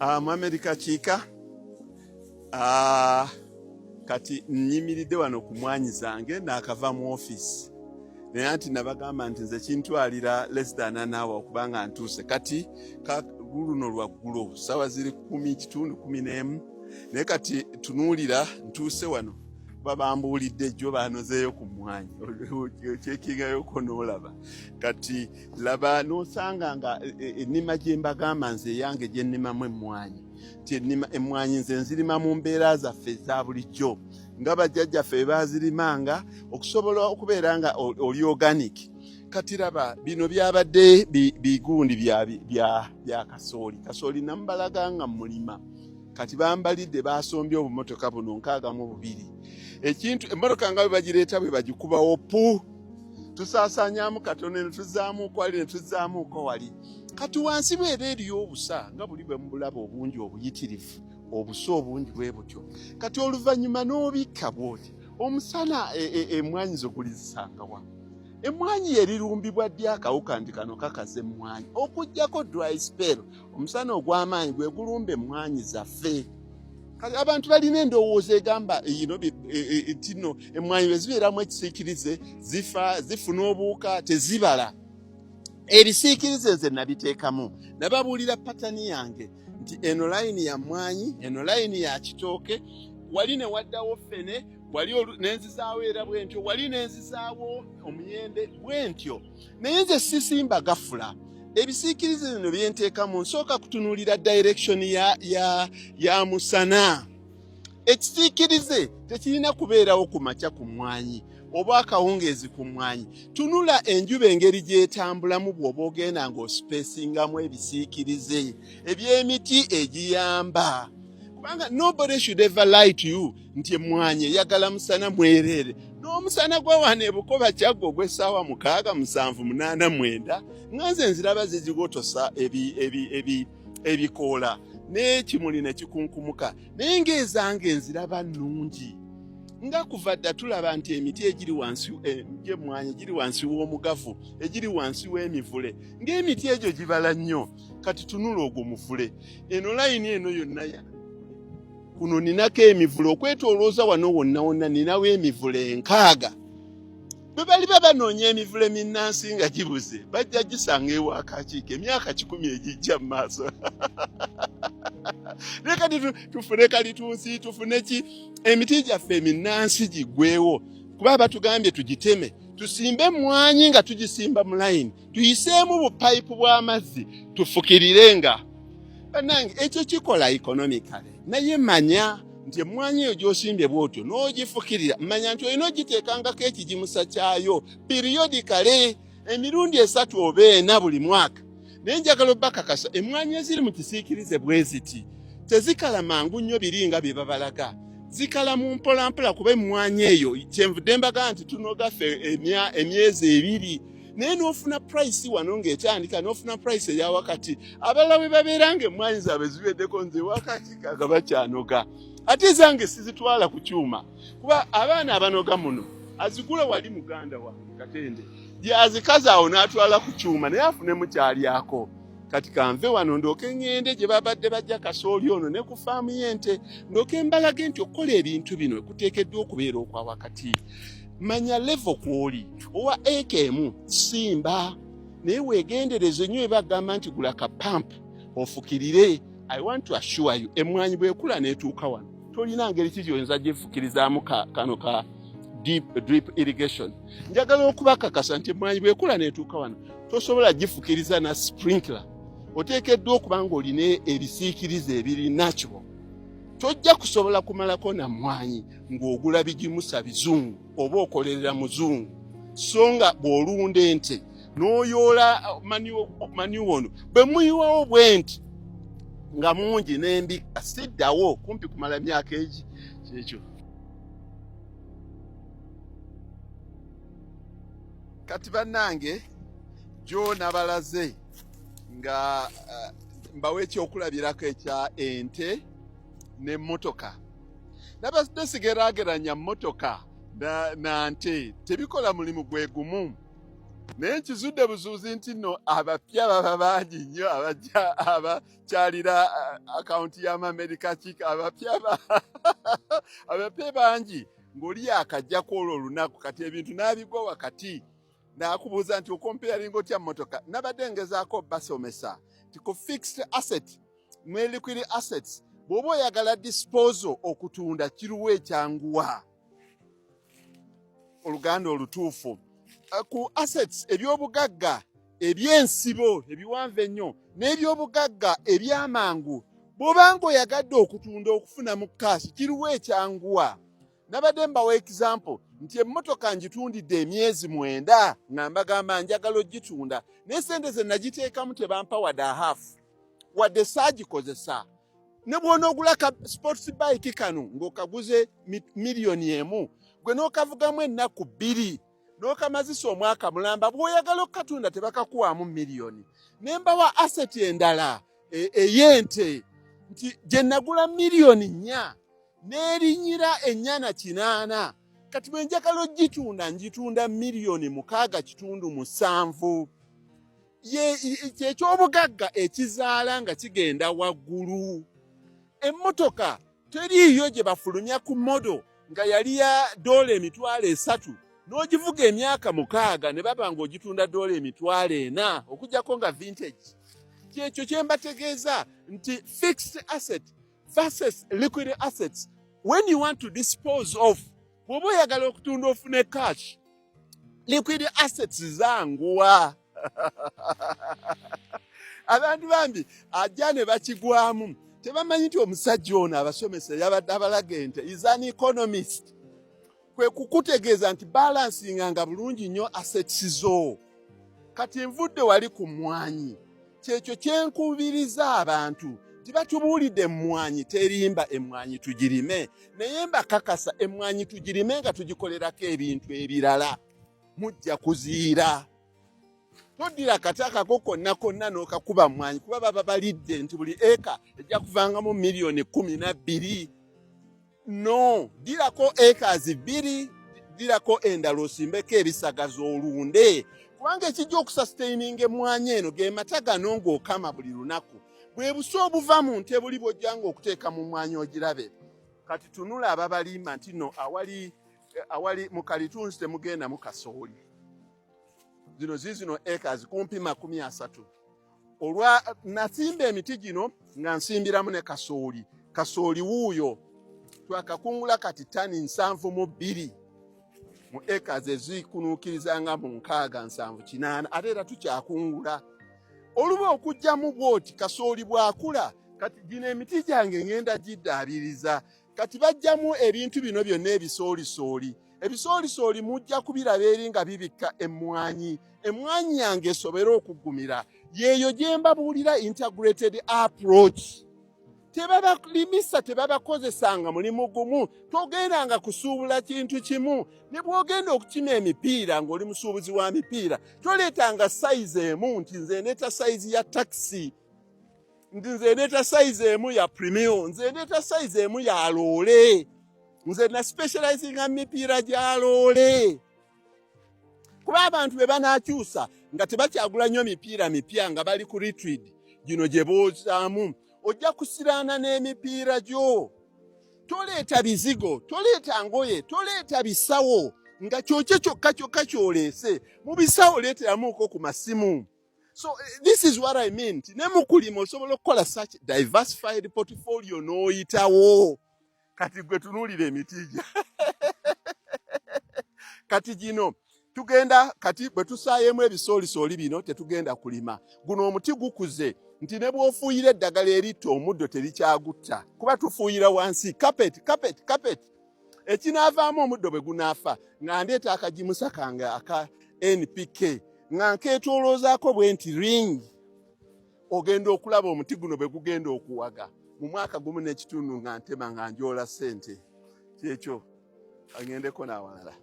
Mohamed Kakiika kati nyimiridde wano ku mwanyi zange nakava mu office naye anti nabagamba nti nze kintwalira less than an hour okubanga ntuuse kati luno lwaggulo sawa ziri 10:11 naye kati tunuulira ntuuse wano babambuulidde jjo banozeeyo ku mwanyi kyekingayo n'olaba kati laba n'osanga nga ennima gye mbagamba nze eyange gye nnimamu emmwanyi ti emmwanyi nze nzirima mu mbeera zaffe eza bulijjo nga bajjajjaffe bwe baazirimanga okusobola okubeera nga oli organic kati laba bino byabadde bigundi bya kasooli nambalaga nga mulima kati bambalidde basombye obumotoka buno 62 ekintu emmotoka nga bwe bagireeta bwe bagikubawo pu tusaasaanyamu katono ne tuzaamuuko wali ne tuzaamuuko wali kati wansi bw'era eriyo obusa nga buli bwe mubulaba obungi obuyitirivu obusa obungi bwe butyo kati oluvannyuma n'obikka bwoti omusana emmwanyi zo gulizisangawa emmwanyi erirumbibwa ddi akawuka nti kano kakaze emmwanyi okuggyako dry spell omusana ogw'amaanyi gwe gulumba emmwanyi zaffe kati abantu balina endowooza egamba tino emmwanyi bwe zibeeramu ekisiikirize zifuna obuuka tezibala ebisiikirize nze nabiteekamu nababuulira patani yange nti eno layini ya mmwanyi eno layini ya kitooke wali ne waddawo ffene wali nenzizaawo era bwentyo wali nenzizaawo omuyembe bwentyo naye nze sisimba gafula ebisiikirize bino byenteekamu nsooka kutunuulira direction ya musana ekisiikirize tekirina kubeerawo ku makya ku mmwanyi oba akawungeezi ku mmwanyi tunula enjuba engeri gyetambulamu bw'oba ogenda ng'osipeesingamu ebisiikirize eby'emiti egiyamba kubanga nobody should ever lie to you nti emmwanyi eyagala musana mwerere n'omusana gwa wano e Bukoba Kyagga ogw'essaawa 6:7-8 nga nze nziraba zizigotosa ebikoola n'ekimuli ne kikunkumuka naye ng'ezange nziraba nnungi nga kuva dda tulaba nti emiti egiri wansi gy'emmwanyi giri wansi w'omugavu egiri wansi w'emivule ng'emiti egyo gibala nnyo kati tunula ogwo muvule eno layini eno yonna kuno ninako emivule okwetolooza wano wonna ninawo emivule 6 bwe bali banoonya emivule minnansi nga gibuze bajja gisanga ewakakiika emyaka 10 egijja mu maaso nekati tufune kalitunsi tufune ki emiti gyaffe eminnansi giggwewo kuba batugambye tugiteme tusimbe emmwanyi nga tugisimba mu layini tuyiseemu bupayipu bw'amazzi tufukirirenga bannange ekyo kikola economically naye manya nti emmwanyi eyo gy'osimbye bw'otyo n'ogifukirira manya nti olina ogiteekangako ekigimusa kyayo periodically emirundi 3 oba 4 buli mwaka naye njagala obbakakasa emmwanyi eziri mu kisiikirize bwe ziti tezikala mangu nnyo biringa bye babalaga zikala mu mpolampola kuba emmwanyi eyo kyenvudde mbaga nti tunogaffe emyezi 2 naye n'ofuna price wano ng'ekyandika n'ofuna price eya wakati abalala bwe babeera ng'emmwanyi zaabwe ziweddeko nze wakati kaga bakyanoga ate zange sizitwala ku kyuma kuba abaana abanoga muno azigula wali muganda wange Katende gyazikaza awo n'atwala ku kyuma naye afune mukyalyako kati kanve wano ndooke ngende gye babadde bajja kasooli ono ne ku faamu y'ente ndooke mbalage nti okukola ebintu bino kuteekeddwa okubeera okwa wakati manya level kwoli owa ekemu simba naye weegendereze nnyo ebagamba nti gula ka pump ofukirire. I want to assure you emmwanyi bwekula n'etuuka wano tolina ngeri ki gy'oyinza gyefukirizaamu kano ka drip irrigation. Njagala okubakakasa nti emmwanyi bwekula n'etuuka wano tosobola gifukiriza na sprinkler oteekeddwa okuba ng'olina ebisiikirize ebiri natural. Tojja kusobola kumalako na mmwanyi ng'ogula bigimusa bizungu oba okolerera muzungu so nga bw'olunda ente n'oyoola manure ono bwe muyiwawo bwenti nga mungi n'embika siddawo kumpi kumala myaka egi kyekyo. Kati bannange gyo nabalaze nga mbawe ekyokulabirako ekya ente n'emmotoka. Nabadde sigeraageranya mmotoka na nte tebikola mulimu gwe gumu. naye nkizudde buzuuzi nti nno abapya baba bangi nnyo abakyalira akawunti y'Amamerika kika abapya bangi ng'oli akajjako olwo olunaku kati ebintu n'abigwa wakati n'akubuuza nti okompeyalinga otya mmotoka nabadde ngezaako basomesa nti ku fixed asset ne liquid assets bw'oba oyagala disposal okutunda kiruwa ekyanguwa oluganda olutuufu ku assets ebyobugagga ebyensibo ebiwanvu ennyo n'ebyobugagga ebyamangu bw'obanga oyagadde okutunda okufuna mu cash kiruwa ekyanguwa nabadde mbawa example nti emmotoka ngitundidde emyezi 9 nga mbagamba njagala ogitunda naye sente ze nagiteekamu tebampa wadde hafu wadde saagikozesa ne bw'onoogula ka sports bike kano ng'okaguze $1,000,000 gwe n'okavugamu ennaku 2 n'okamazisa omwaka mulamba bw'oyagala okukatunda tebakakuwaamu $1,000,000 ne mbawa asset endala ey'ente nti gye nagula $4,000,000 n'erinyira 4.8 kati bwe njagala ogitunda ngitunda $6.7 kyekyobugagga ekizaala nga kigenda waggulu emmotoka teriiyo gye bafulumya ku modo nga yali ya $3,000 n'ogivuga emyaka 6 ne baba ng'ogitunda $4,000 okujjako nga vintage kyekyo kye mbategeeza nti fixed asset versus liquid assets when you want to dispose of bw'oba oyagala okutunda ofune cash liquid assets zanguwa abantu bambi ajja ne bakigwamu tebamanyi nti omusajja ono abasomesa yabadde abalaga ente is an economist kwe kukutegeeza nti balansinga nga bulungi nnyo assets zo kati nvudde wali ku mmwanyi kyekyo kyenkubiriza abantu tibatubuulidde emmwanyi terimba emmwanyi tugirime naye mbakakasa emmwanyi tugirime nga tugikolerako ebintu ebirala mujja kuziira toddira akatakako konna n'okakuba mmwanyi kuba baba balidde nti buli eka ejja kuvangamu $12,000,000 no dirako acres 2 dirako endala osimbeko ebisagazo olunde kubanga ekijja okusustaininga emmwanyi eno ge mata gano ng'okama buli lunaku bwe buso obuva mu nte buli bw'ojjanga okuteeka mu mmwanyi ogirabe kati tunula ababalima nti no awali mu kalitunsi temugenda mu kasooli zino zizino acres kumpi 30 olwa nasimba emiti gino nga nsimbiramu ne kasooli wuuyo twakakungula kati ttani 72 mu acres ezikunuukirizanga mu 6-7 ate era tukyakungula oluba okujjamu bwoti kasooli bwakula kati gino emiti gyange ngenda giddaabiriza kati bajjamu ebintu bino byonna ebisoolisoli mujja kubiraba eri nga bibikka emmwanyi yange esobera okugumira yeeyo gye mbabuulira integrated approach tebabalimisa tebabakozesanga mulimu gumu togendanga kusuubula kintu kimu ne bw'ogenda okukima emipiira ng'oli musuubuzi wa mipiira toleetanga sayizi emu nti nze ndeeta sayizi ya taxi nze ndeeta sayizi emu ya premium nze ndeeta sayizi emu ya loole nze na specializinga mipiira gya loole kuba abantu be banaakyusa nga tebakyagula nnyo mipiira mipya nga bali ku retreat gino gye boozaamu ojja kusiraana n'emipiira gyo toleeta bizigo toleeta ngoye toleeta bisawo nga kyokye kyokka kyoleese mu bisawo leeteramuuko ku masimu so this is what I mean ne mukulima osobola okukola such diversified portfolio n'oyitawo kati gwe tunuulira emiti kati gino tugenda kati bwe tusaayeemu ebisoolisoli bino tetugenda kulima guno omuti gukuze nti ne bw'ofuuyira eddagala eritta omuddo terikyagutta kuba tufuuyira wansi carpet ekinaavaamu omuddo bwe gunaafa nga ndeeta akajimusa kange aka NPK nga nkeetooloozaako bwe nti ring ogenda okulaba omuti guno bwe gugenda okuwaga mu mwaka gumu n'ekitundu nga ntema nga njoola ssente kyekyo agendeko n'awalala